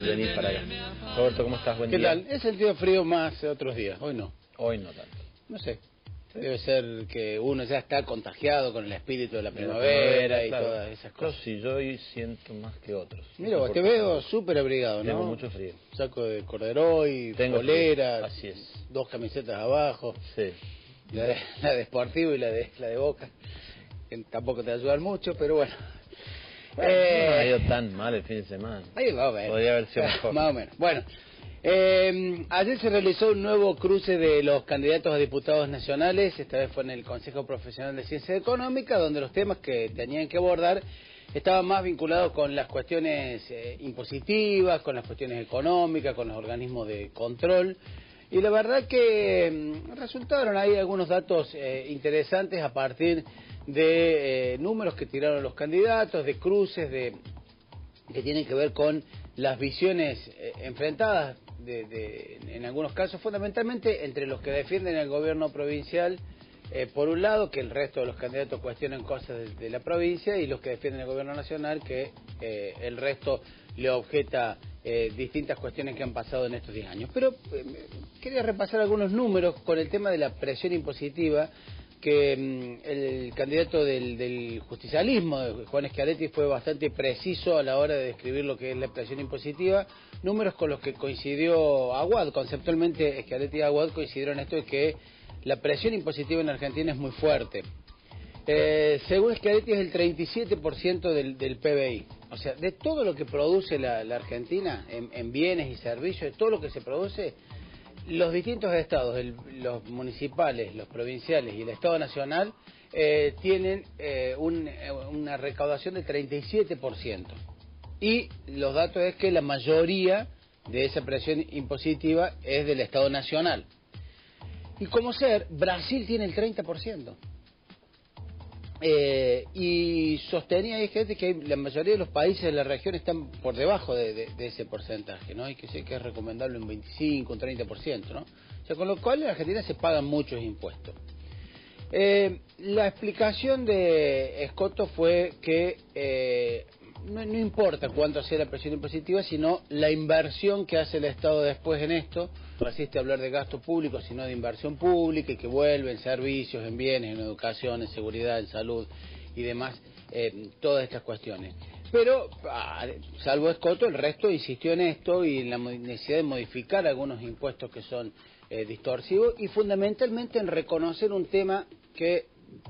venir para acá. Roberto, ¿cómo estás? Buen día. ¿Qué tal? He sentido frío más otros días, hoy no. Hoy no tanto. No sé, debe ser que uno ya está contagiado con el espíritu de la primavera y claro. todas esas cosas. Sí, yo hoy siento más que otros. Mira, vos te veo súper abrigado, ¿no? Tengo mucho frío. Saco de corderoy, Tengo polera, frío. Así es. 2 camisetas abajo, Sí. la de Sportivo y la de Boca, que tampoco te ayudan mucho, pero bueno. No ha ido tan mal el fin de semana. Ahí va a ver. Podría haber sido mejor. Más o menos. Bueno, ayer se realizó un nuevo cruce de los candidatos a diputados nacionales. Esta vez fue en el Consejo Profesional de Ciencia Económica, donde los temas que tenían que abordar estaban más vinculados con las cuestiones impositivas, con las cuestiones económicas, con los organismos de control. Y la verdad que resultaron ahí algunos datos interesantes a partir de números que tiraron los candidatos, de cruces que tienen que ver con las visiones enfrentadas, en algunos casos, fundamentalmente entre los que defienden el gobierno provincial, por un lado, que el resto de los candidatos cuestionan cosas de la provincia, y los que defienden el gobierno nacional, que el resto le objeta distintas cuestiones que han pasado en estos 10 años. Pero quería repasar algunos números con el tema de la presión impositiva, que el candidato del justicialismo, Juan Schiaretti, fue bastante preciso a la hora de describir lo que es la presión impositiva, números con los que coincidió Aguad. Conceptualmente Schiaretti y Aguad coincidieron en esto de que la presión impositiva en Argentina es muy fuerte. Según Schiaretti es el 37% del PBI, o sea, de todo lo que produce la Argentina en bienes y servicios, de todo lo que se produce, los distintos estados, los municipales, los provinciales y el Estado Nacional tienen una recaudación del 37%. Y los datos es que la mayoría de esa presión impositiva es del Estado Nacional. Y como ser, Brasil tiene el 30%. Y sostenía que la mayoría de los países de la región están por debajo de ese porcentaje, ¿no? Y que sé que es recomendable un 25, un 30%, ¿no? O sea, con lo cual en Argentina se pagan muchos impuestos. La explicación de Escoto fue que no importa cuánto sea la presión impositiva, sino la inversión que hace el Estado después en esto. No resiste hablar de gasto público, sino de inversión pública, y que vuelve en servicios, en bienes, en educación, en seguridad, en salud y demás, todas estas cuestiones. Pero, salvo Escoto, el resto insistió en esto y en la necesidad de modificar algunos impuestos que son distorsivos, y fundamentalmente en reconocer un tema que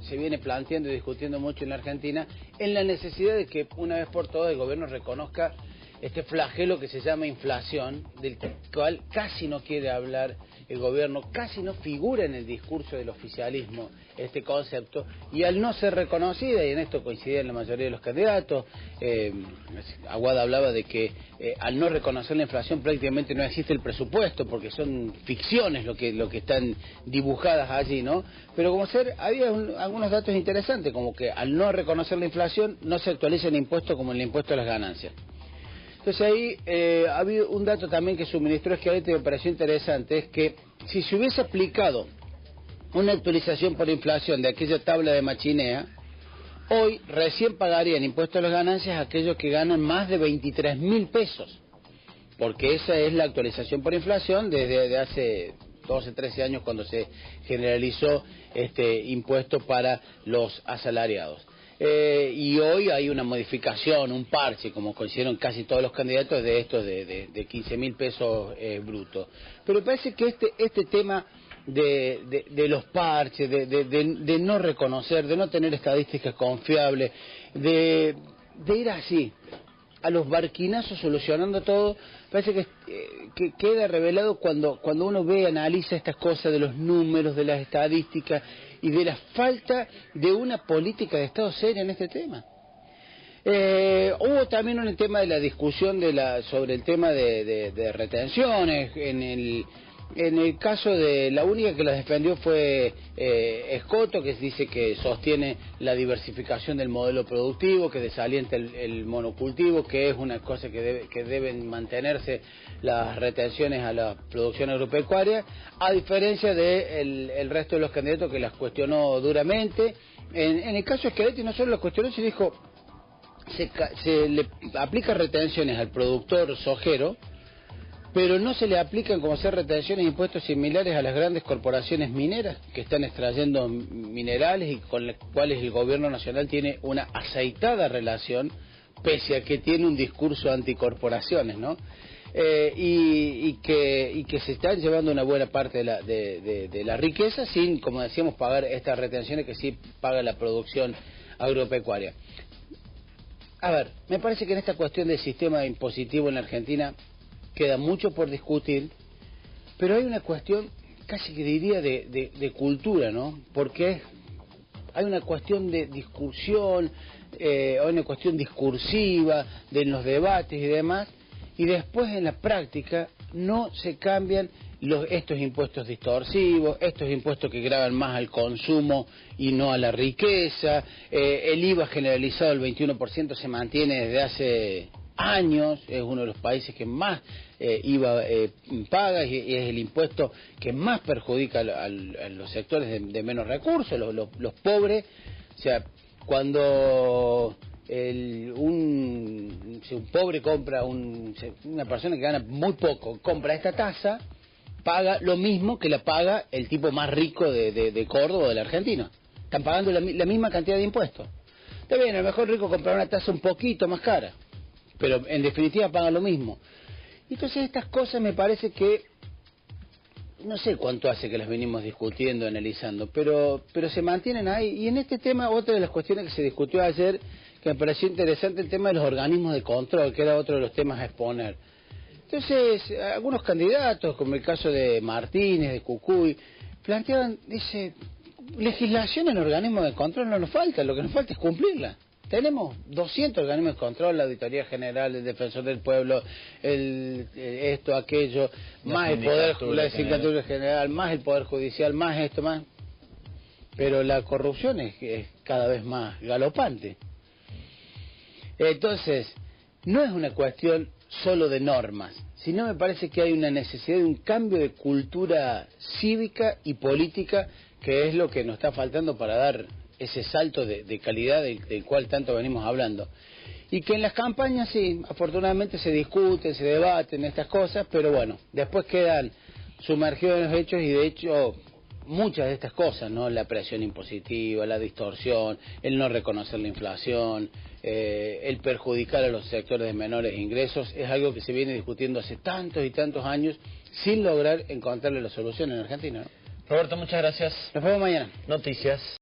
se viene planteando y discutiendo mucho en la Argentina, en la necesidad de que una vez por todas el gobierno reconozca este flagelo que se llama inflación, del cual casi no quiere hablar el gobierno, casi no figura en el discurso del oficialismo este concepto, y al no ser reconocida, y en esto coincidían la mayoría de los candidatos, Aguad hablaba de que al no reconocer la inflación prácticamente no existe el presupuesto, porque son ficciones lo que están dibujadas allí, ¿no? Pero como ser, había algunos datos interesantes, como que al no reconocer la inflación no se actualiza el impuesto como el impuesto a las ganancias. Entonces ahí había un dato también que suministró Schiaretti que me pareció interesante, es que si se hubiese aplicado una actualización por inflación de aquella tabla de Machinea, hoy recién pagarían impuestos a las ganancias aquellos que ganan más de 23.000 pesos, porque esa es la actualización por inflación desde hace 12, 13 años, cuando se generalizó este impuesto para los asalariados. Y hoy hay una modificación, un parche, como consideran casi todos los candidatos, de estos de 15.000 pesos brutos. Pero me parece que este tema de los parches, de no reconocer, de no tener estadísticas confiables, de ir así, a los barquinazos solucionando todo, parece que queda revelado cuando uno ve y analiza estas cosas de los números, de las estadísticas y de la falta de una política de Estado seria en este tema. Hubo también un tema de la discusión sobre el tema de retenciones. En el caso de la única que las defendió fue Escoto, que dice que sostiene la diversificación del modelo productivo, que desalienta el monocultivo, que es una cosa que deben mantenerse las retenciones a la producción agropecuaria, a diferencia del resto de los candidatos, que las cuestionó duramente. En el caso de Schiaretti no solo las cuestionó, sino dijo: se le aplica retenciones al productor sojero, pero no se le aplican como hacer retenciones e impuestos similares a las grandes corporaciones mineras que están extrayendo minerales y con las cuales el gobierno nacional tiene una aceitada relación, pese a que tiene un discurso anticorporaciones, ¿no? Y que se están llevando una buena parte de la riqueza sin, como decíamos, pagar estas retenciones que sí paga la producción agropecuaria. A ver, me parece que en esta cuestión del sistema impositivo en la Argentina queda mucho por discutir, pero hay una cuestión casi que diría de cultura, ¿no? Porque hay una cuestión de discusión, hay una cuestión discursiva de los debates y demás, y después en la práctica no se cambian estos impuestos distorsivos, estos impuestos que gravan más al consumo y no a la riqueza, el IVA generalizado del 21% se mantiene desde hace años, es uno de los países que más IVA paga y es el impuesto que más perjudica a los sectores de menos recursos, los pobres. O sea, cuando si un pobre compra, una persona que gana muy poco, compra esta tasa, paga lo mismo que la paga el tipo más rico de Córdoba o de la Argentina. Están pagando la misma cantidad de impuestos. Está bien, a lo mejor el rico compra una tasa un poquito más cara, pero en definitiva pagan lo mismo. Entonces estas cosas me parece que, no sé cuánto hace que las venimos discutiendo, analizando, pero se mantienen ahí. Y en este tema, otra de las cuestiones que se discutió ayer, que me pareció interesante, el tema de los organismos de control, que era otro de los temas a exponer. Entonces, algunos candidatos, como el caso de Martínez, de Cucuy, planteaban, dice, legislación en organismos de control no nos falta, lo que nos falta es cumplirla. Tenemos 200 organismos de control, la Auditoría General, el Defensor del Pueblo, esto, aquello, más el Poder, la Sindicatura General, más el Poder Judicial, más esto, más. Pero la corrupción es cada vez más galopante. Entonces, no es una cuestión solo de normas, sino me parece que hay una necesidad de un cambio de cultura cívica y política, que es lo que nos está faltando para dar ese salto de calidad del cual tanto venimos hablando. Y que en las campañas, sí, afortunadamente se discuten, se debaten estas cosas, pero bueno, después quedan sumergidos en los hechos y de hecho muchas de estas cosas, ¿no? La presión impositiva, la distorsión, el no reconocer la inflación, el perjudicar a los sectores de menores ingresos, es algo que se viene discutiendo hace tantos y tantos años sin lograr encontrarle la solución en Argentina, ¿no? Roberto, muchas gracias. Nos vemos mañana. Noticias.